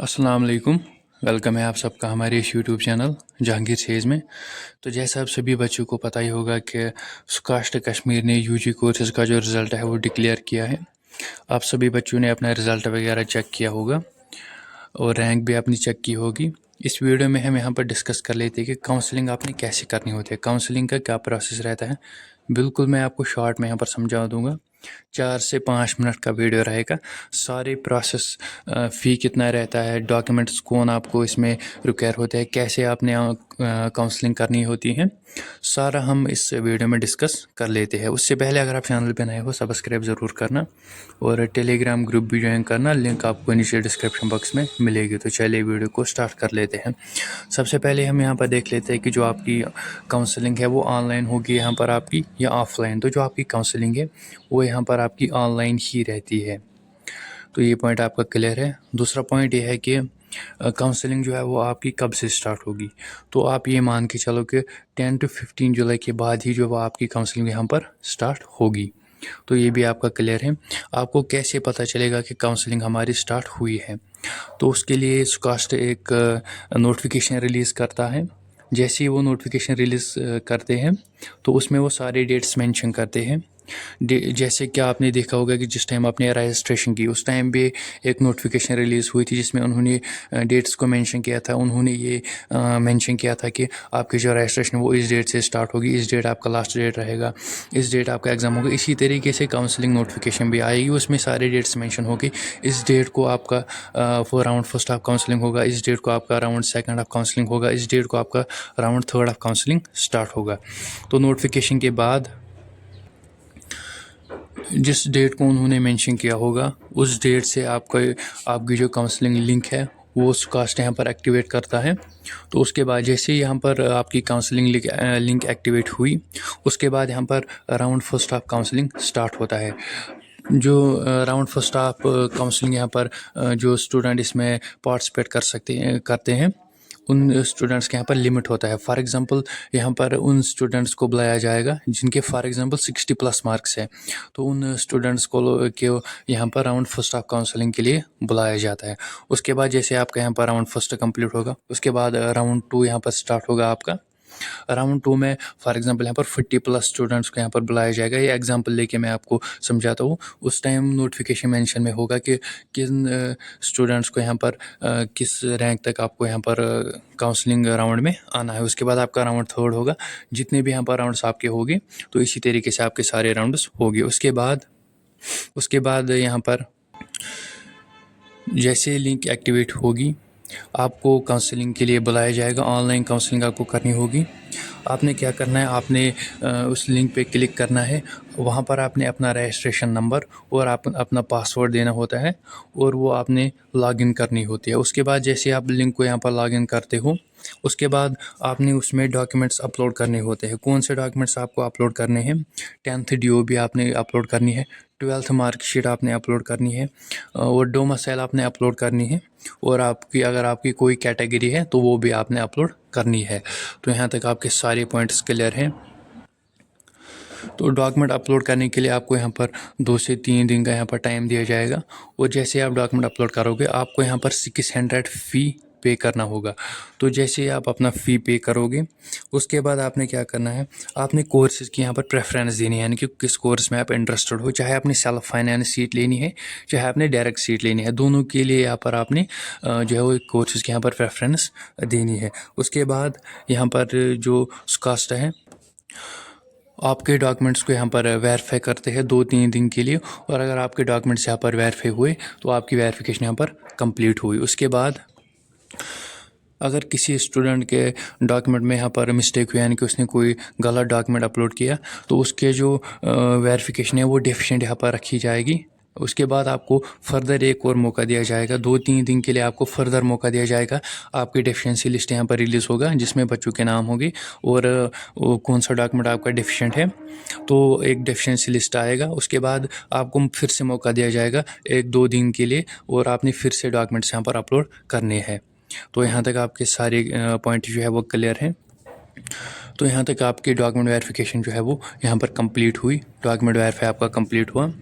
अस्सलाम वालेकुम। वेलकम है आप सबका हमारे इस यूट्यूब चैनल जहांगीर सेज में। तो जैसा आप सभी बच्चों को पता ही होगा कि स्कास्ट कश्मीर ने यूजी कोर्सेज़ का जो रिज़ल्ट है वो डिक्लेयर किया है। आप सभी बच्चों ने अपना रिज़ल्ट वगैरह चेक किया होगा और रैंक भी अपनी चेक की होगी। इस वीडियो में हम यहाँ पर डिस्कस कर लेते हैं कि काउंसलिंग आपने कैसे करनी होती है, काउंसलिंग का क्या प्रोसेस रहता है। बिल्कुल मैं आपको शॉर्ट में यहाँ पर समझा दूंगा। 4 से 5 मिनट का वीडियो रहेगा। सारे प्रोसेस, फ़ी कितना रहता है, डॉक्यूमेंट्स कौन आपको इसमें रिक्वायर होते हैं, कैसे आपने काउंसलिंग करनी होती है, सारा हम इस वीडियो में डिस्कस कर लेते हैं। उससे पहले अगर आप चैनल पे नए हो सब्सक्राइब ज़रूर करना और टेलीग्राम ग्रुप भी ज्वाइन करना। लिंक आपको नीचे डिस्क्रिप्शन बॉक्स में मिलेगी। तो चलिए वीडियो को स्टार्ट कर लेते हैं। सबसे पहले हम यहाँ पर देख लेते हैं कि जो आपकी काउंसलिंग है वो ऑनलाइन होगी यहाँ पर आपकी या ऑफलाइन। तो जो आपकी काउंसलिंग है वो यहाँ पर आपकी ऑनलाइन ही रहती है। तो ये पॉइंट आपका क्लियर है। दूसरा पॉइंट ये है कि काउंसलिंग जो है वो आपकी कब से स्टार्ट होगी। तो आप ये मान के चलो कि 10 to 15 जुलाई के बाद ही जो वो आपकी काउंसलिंग यहाँ पर स्टार्ट होगी। तो ये भी आपका क्लियर है। आपको कैसे पता चलेगा कि काउंसलिंग हमारी स्टार्ट हुई है। तो उसके लिए स्कास्ट एक नोटिफिकेशन रिलीज़ करता है। जैसे ही वो नोटिफिकेशन रिलीज़ करते हैं तो उसमें वो सारे डेट्स मेंशन करते हैं। जैसे कि आपने देखा होगा कि जिस टाइम आपने रजिस्ट्रेशन की उस टाइम भी एक नोटिफिकेशन रिलीज़ हुई थी जिसमें उन्होंने डेट्स को मेंशन किया था। उन्होंने ये मेंशन किया था कि आपकी जो रजिस्ट्रेशन वो इस डेट से स्टार्ट होगी, इस डेट आपका लास्ट डेट रहेगा, इस डेट आपका एग्ज़ाम होगा। इसी तरीके से काउंसलिंग नोटिफिकेशन भी आएगी, उसमें सारे डेट्स मेंशन होगी। इस डेट को आपका for round first of counselling होगा, इस डेट को आपका राउंड सेकंड ऑफ काउंसलिंग होगा, इस डेट को आपका round third of counselling start होगा। तो नोटिफिकेशन के बाद जिस डेट को उन्होंने मेंशन किया होगा उस डेट से आपकी जो काउंसलिंग लिंक है वो स्कास्ट यहाँ पर एक्टिवेट करता है। तो उसके बाद जैसे ही यहाँ पर आपकी काउंसलिंग लिंक एक्टिवेट हुई उसके बाद यहाँ पर round first of counselling start होता है। जो राउंड फर्स्ट ऑफ काउंसलिंग यहाँ पर जो स्टूडेंट इसमें पार्टिसिपेट करते हैं उन स्टूडेंट्स के यहाँ पर लिमिट होता है। फॉर एग्जांपल यहाँ पर उन स्टूडेंट्स को बुलाया जाएगा जिनके फॉर एग्जांपल 60+ मार्क्स है। तो उन स्टूडेंट्स को यहाँ पर राउंड फर्स्ट ऑफ काउंसलिंग के लिए बुलाया जाता है। उसके बाद जैसे आपका यहाँ पर राउंड फर्स्ट कंप्लीट होगा उसके बाद राउंड 2 यहाँ पर स्टार्ट होगा आपका। राउंड 2 में फॉर एग्जांपल यहाँ पर 50+ स्टूडेंट्स को यहाँ पर बुलाया जाएगा। ये एग्जांपल लेके मैं आपको समझाता हूँ। उस टाइम नोटिफिकेशन मेंशन में होगा कि किन स्टूडेंट्स को यहाँ पर किस रैंक तक आपको यहाँ पर काउंसलिंग राउंड में आना है। उसके बाद आपका राउंड थर्ड होगा। जितने भी यहाँ पर राउंड्स आपके होंगे तो इसी तरीके से आपके सारे राउंड्स होंगे। उसके बाद यहाँ पर जैसे लिंक एक्टिवेट होगी आपको काउंसलिंग के लिए बुलाया जाएगा। ऑनलाइन काउंसलिंग आपको करनी होगी। आपने क्या करना है, आपने उस लिंक पे क्लिक करना है। वहाँ पर आपने अपना रजिस्ट्रेशन नंबर और अपना पासवर्ड देना होता है और वो आपने लॉगिन करनी होती है। उसके बाद जैसे आप लिंक को यहाँ पर लॉगिन करते हो उसके बाद आपने उसमें डॉक्यूमेंट्स अपलोड करने होते हैं। कौन से डॉक्यूमेंट्स आपको अपलोड करने हैं? 10th DO आपने अपलोड करनी है, 12th मार्कशीट आपने अपलोड करनी है और डोमिसाइल आपने अपलोड करनी है और अगर आपकी कोई कैटेगरी है तो वो भी आपने अपलोड करनी है। तो यहाँ तक आपके सारे पॉइंट्स क्लियर हैं। तो डॉक्यूमेंट अपलोड करने के लिए आपको यहाँ पर 2 से 3 दिन का यहाँ पर टाइम दिया जाएगा और जैसे आप डॉक्यूमेंट अपलोड करोगे आपको यहाँ पर 600 फ़ी पे करना होगा। तो जैसे आप अपना फ़ी पे करोगे उसके बाद आपने क्या करना है, आपने कोर्सेज़ की यहाँ पर प्रेफरेंस देनी है, यानी कि किस कोर्स में आप इंटरेस्टेड हो। चाहे आपने सेल्फ फाइनेंस सीट लेनी है चाहे आपने डायरेक्ट सीट लेनी है, दोनों के लिए यहाँ पर आपने जो है वो कोर्सेज़ की यहाँ पर प्रेफरेंस देनी है। उसके बाद यहाँ पर जो कास्ट है आपके डॉक्यूमेंट्स को यहाँ पर वेरीफाई करते हैं 2-3 दिन के लिए और अगर आपके डॉक्यूमेंट्स यहाँ पर वेरीफाई हुए तो आपकी वेरिफिकेशन यहाँ पर कंप्लीट हुई। उसके बाद अगर किसी स्टूडेंट के डॉक्यूमेंट में यहाँ पर मिस्टेक हुई यानी कि उसने कोई गलत डॉक्यूमेंट अपलोड किया तो उसके जो वेरिफिकेशन है वो डेफिशिएंट यहाँ पर रखी जाएगी। उसके बाद आपको फर्दर एक और मौका दिया जाएगा, 2-3 दिन के लिए आपको फर्दर मौका दिया जाएगा। आपकी डेफिशिएंसी लिस्ट यहाँ पर रिलीज़ होगा जिसमें बच्चों के नाम होंगे और कौन सा डॉक्यूमेंट आपका डेफिशिएंट है। तो एक डेफिशिएंसी लिस्ट आएगा। उसके बाद आपको फिर से मौका दिया जाएगा 1-2 दिन के लिए और आपने फिर से डॉक्यूमेंट्स यहाँ पर अपलोड करने हैं। तो यहाँ तक आपके सारे पॉइंट जो है वो क्लियर हैं। तो यहाँ तक आपकी डॉक्यूमेंट वेरिफिकेशन जो है वो यहाँ पर कंप्लीट हुई, डॉक्यूमेंट वेरीफाई आपका कंप्लीट हुआ।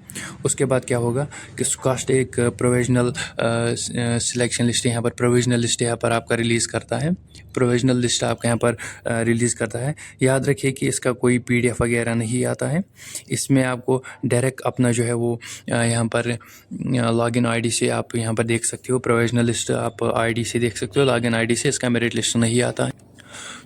उसके बाद क्या होगा कि सुकास्ट एक प्रोविजनल सिलेक्शन लिस्ट यहाँ पर प्रोविजनल लिस्ट यहाँ पर आपका रिलीज़ करता है, प्रोविजनल लिस्ट आपका यहाँ पर रिलीज़ करता है। याद रखिए कि इसका कोई PDF वगैरह नहीं आता है, इसमें आपको डायरेक्ट अपना जो है वो यहाँ पर लॉगिन ID से आप यहाँ पर देख सकते हो। प्रोविजनल लिस्ट आप ID से देख सकते हो, लॉगिन ID से। इसका मेरिट लिस्ट नहीं आता है।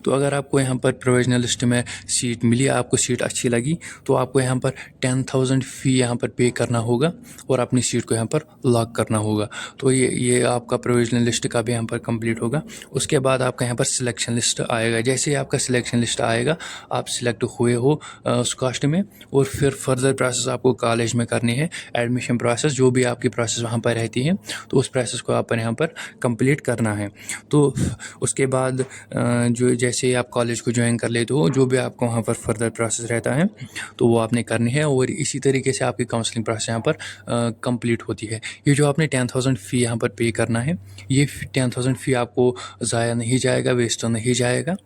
तो अगर आपको यहाँ पर प्रोविजनल लिस्ट में सीट मिली, आपको सीट अच्छी लगी, तो आपको यहाँ पर 10,000 फ़ी यहाँ पर पे करना होगा और अपनी सीट को यहाँ पर लॉक करना होगा। तो ये आपका प्रोविजनल लिस्ट का भी यहाँ पर कंप्लीट होगा। उसके बाद आपका यहाँ पर सिलेक्शन लिस्ट आएगा। जैसे ही आपका सिलेक्शन लिस्ट आएगा, आप सिलेक्ट हुए हो सुकास्ट में, और फिर फर्दर प्रोसेस आपको कॉलेज में करनी है, एडमिशन प्रोसेस, जो भी आपकी प्रोसेस वहाँ पर रहती है, तो उस प्रोसेस को आप यहाँ पर कंप्लीट करना है। तो उसके बाद जो जैसे आप कॉलेज को ज्वाइन कर लेते हो, जो भी आपको वहाँ पर फर्दर प्रोसेस रहता है तो वो आपने करनी है, और इसी तरीके से आपकी काउंसलिंग प्रोसेस यहाँ पर कंप्लीट होती है। ये जो आपने 10,000 फ़ी यहाँ पर पे करना है, ये 10,000 फ़ी आपको ज़ाया नहीं जाएगा, वेस्ट नहीं जाएगा।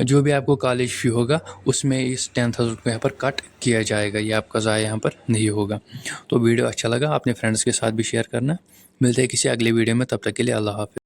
जो भी आपको कॉलेज फ़ी होगा उसमें इस 10,000 को यहाँ पर कट किया जाएगा, ये आपका ज़ाया यहाँ पर नहीं होगा। तो वीडियो अच्छा लगा, अपने फ्रेंड्स के साथ भी शेयर करना। मिलते हैं किसी अगले वीडियो में, तब तक के लिए अल्लाह हाफ़िज़।